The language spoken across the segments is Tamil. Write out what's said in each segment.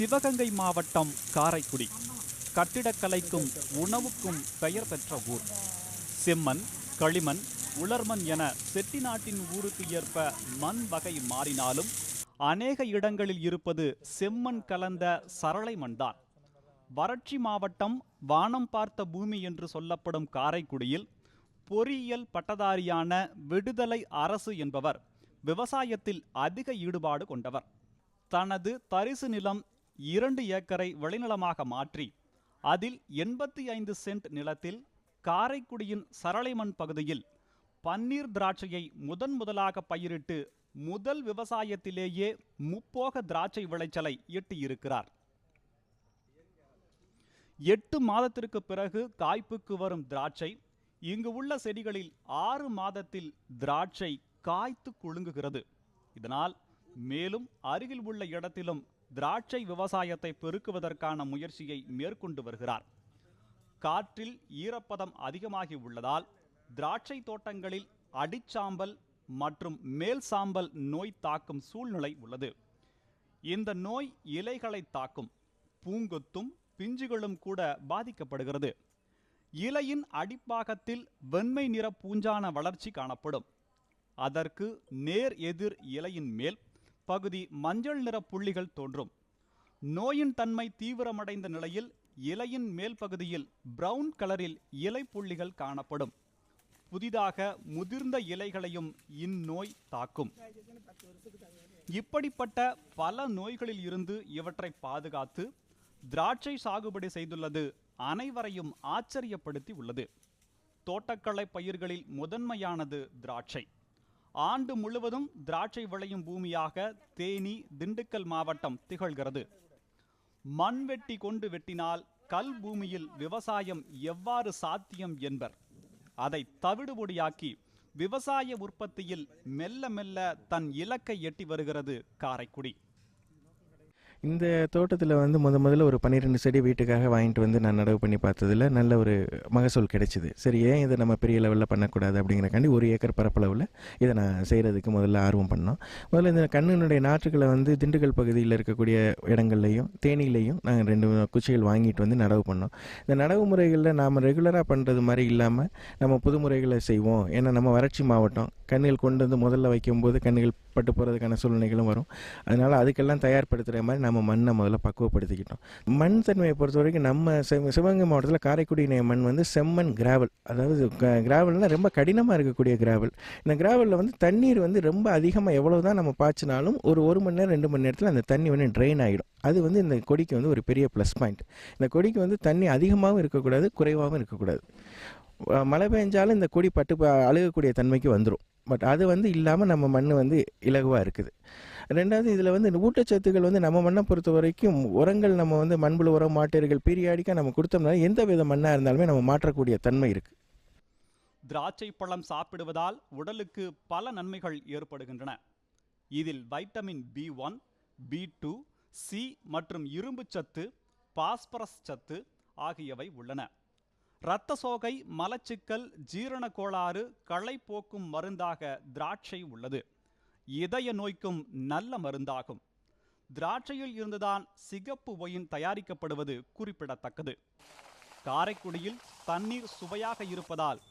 சிவகங்கை மாவட்டம் காரைக்குடி கட்டிடக்கலைக்கும் உணவுக்கும் பெயர் பெற்ற ஊர். செம்மண், களிமண், உலர்மண் என செட்டிநாட்டின் ஊருக்கு ஏற்ப மண் வகை மாறினாலும் அநேக இடங்களில் இருப்பது செம்மண் கலந்த சரளை மண்தான். வறட்சி மாவட்டம், வானம் பார்த்த பூமி என்று சொல்லப்படும் காரைக்குடியில் பொறியியல் பட்டதாரியான விடுதலை அரசு என்பவர் விவசாயத்தில் அதிக ஈடுபாடு கொண்டவர். தனது தரிசு நிலம் 2 ஏக்கரை விளைநிலமாக மாற்றி அதில் 85 சென்ட் நிலத்தில் காரைக்குடியின் சரளைமண் பகுதியில் பன்னீர் திராட்சையை முதலாக பயிரிட்டு முதல் விவசாயத்திலேயே முப்போக திராட்சை விளைச்சலை எட்டியிருக்கிறார். 8 மாதத்திற்கு பிறகு காய்ப்புக்கு வரும் திராட்சை இங்கு உள்ள செடிகளில் 6 மாதத்தில் திராட்சை காய்த்து குலுங்குகிறது. இதனால் மேலும் அருகில் உள்ள இடத்திலும் திராட்சை விவசாயத்தை பெருக்குவதற்கான முயற்சியை மேற்கொண்டு வருகிறார். காற்றில் ஈரப்பதம் அதிகமாகி உள்ளதால் திராட்சை தோட்டங்களில் அடிச்சாம்பல் மற்றும் மேல் சாம்பல் நோய் தாக்கும் சூழ்நிலை உள்ளது. இந்த நோய் இலைகளை தாக்கும். பூங்கொத்தும் பிஞ்சுகளும் கூட பாதிக்கப்படுகிறது. இலையின் அடிப்பாகத்தில் வெண்மை நிற பூஞ்சான வளர்ச்சி காணப்படும். அதற்கு நேர் எதிர் இலையின் மேல் பகுதி மஞ்சள் நிற புள்ளிகள் தோன்றும். நோயின் தன்மை தீவிரமடைந்த நிலையில் இலையின் மேல் பகுதியில் பிரவுன் கலரில் இலை புள்ளிகள் காணப்படும். புதிதாக முதிர்ந்த இலைகளையும் இந்நோய் தாக்கும். இப்படிப்பட்ட பல நோய்களில் இருந்து இவற்றை பாதுகாத்து திராட்சை சாகுபடி செய்துள்ளது அனைவரையும் ஆச்சரியப்படுத்தி உள்ளது. தோட்டக்கலை பயிர்களில் முதன்மையானது திராட்சை. ஆண்டு முழுவதும் திராட்சை விளையும் பூமியாக தேனி, திண்டுக்கல் மாவட்டம் திகழ்கிறது. மண் வெட்டி கொண்டு வெட்டினால் கல் பூமியில் விவசாயம் எவ்வாறு சாத்தியம் என்பர். அதை தவிடுபொடியாக்கி விவசாய உற்பத்தியில் மெல்ல மெல்ல தன் இலக்கை எட்டி வருகிறது காரைக்குடி. இந்த தோட்டத்தில் வந்து முதல்ல ஒரு 12 செடி வீட்டுக்காக வாங்கிட்டு வந்து நான் நடவு பண்ணி பார்த்ததில் நல்ல ஒரு மகசூல் கிடைச்சிது. சரி, ஏன் இதை நம்ம பெரிய லெவலில் பண்ணக்கூடாது அப்படிங்கிறக்காண்டி 1 ஏக்கர் பரப்பளவில் இதை நான் செய்கிறதுக்கு முதல்ல ஆர்வம் பண்ணோம். முதல்ல இந்த கண்ணினுடைய நாற்றுக்களை வந்து திண்டுக்கல் பகுதியில் இருக்கக்கூடிய இடங்கள்லையும் தேனிலையும் நாங்கள் 2 குச்சிகள் வாங்கிட்டு வந்து நடவு பண்ணோம். இந்த நடவு முறைகளில் நாம் ரெகுலராக பண்ணுறது மாதிரி இல்லாமல் நம்ம புது முறைகளை செய்வோம். ஏன்னா நம்ம வறட்சி மாவட்டம், கண்ணுகள் கொண்டு வந்து முதல்ல வைக்கும்போது கண்ணுகள் பட்டு போகிறதுக்கான சூழ்நிலைகளும் வரும். அதனால் அதுக்கெல்லாம் தயார்படுத்துகிற மாதிரி நம்ம மண்ணை முதல்ல பக்குவப்படுத்திக்கிட்டோம். மண் தன்மையை பொறுத்த வரைக்கும் நம்ம சிவகங்கை மாவட்டத்தில் காரைக்குடி மண் வந்து செம்மண் கிராவல். அதாவது கிராவல்னால் ரொம்ப கடினமாக இருக்கக்கூடிய கிராவல். இந்த கிராவலில் வந்து தண்ணீர் வந்து ரொம்ப அதிகமாக எவ்வளோ தான் நம்ம பாய்ச்சினாலும் ஒரு மணி நேரம் 2 மணி நேரத்தில் அந்த தண்ணி வந்து ட்ரெயின் ஆகிடும். அது வந்து இந்த கொடிக்கு வந்து ஒரு பெரிய ப்ளஸ் பாயிண்ட். இந்த கொடிக்கு வந்து தண்ணி அதிகமாகவும் இருக்கக்கூடாது, குறைவாகவும் இருக்கக்கூடாது. மழை பெஞ்சாலும் இந்த கொடி பட்டு அழுகக்கூடிய தன்மைக்கு வந்துடும். பட் அது வந்து இல்லாமல் நம்ம மண் வந்து இலகுவாக இருக்குது. ரெண்டாவது, இதில் வந்து ஊட்டச்சத்துக்கள் வந்து நம்ம மண்ணை பொறுத்த வரைக்கும் உரங்கள் நம்ம வந்து மண்புழு உரம், மாட்டீர்கள் பீரியாடிக்காக நம்ம கொடுத்தோம்னா எந்த வித மண்ணாக இருந்தாலுமே நம்ம மாற்றக்கூடிய தன்மை இருக்குது. திராட்சை பழம் சாப்பிடுவதால் உடலுக்கு பல நன்மைகள் ஏற்படுகின்றன. இதில் வைட்டமின் B1, B2, C மற்றும் இரும்பு சத்து, பாஸ்பரஸ் சத்து ஆகியவை உள்ளன. இரத்த சோகை, மலச்சிக்கல், ஜீரண கோளாறு, களை போக்கும் மருந்தாக திராட்சை உள்ளது. இதய நோய்க்கும் நல்ல மருந்தாகும். திராட்சையில் இருந்துதான் சிகப்பு ஒயின் தயாரிக்கப்படுவது குறிப்பிடத்தக்கது. காரைக்குடியில் தண்ணீர் சுவையாக இருப்பதால்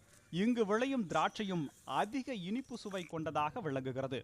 இங்கு விளையும் திராட்சையும் அதிக இனிப்பு சுவை கொண்டதாக விளங்குகிறது.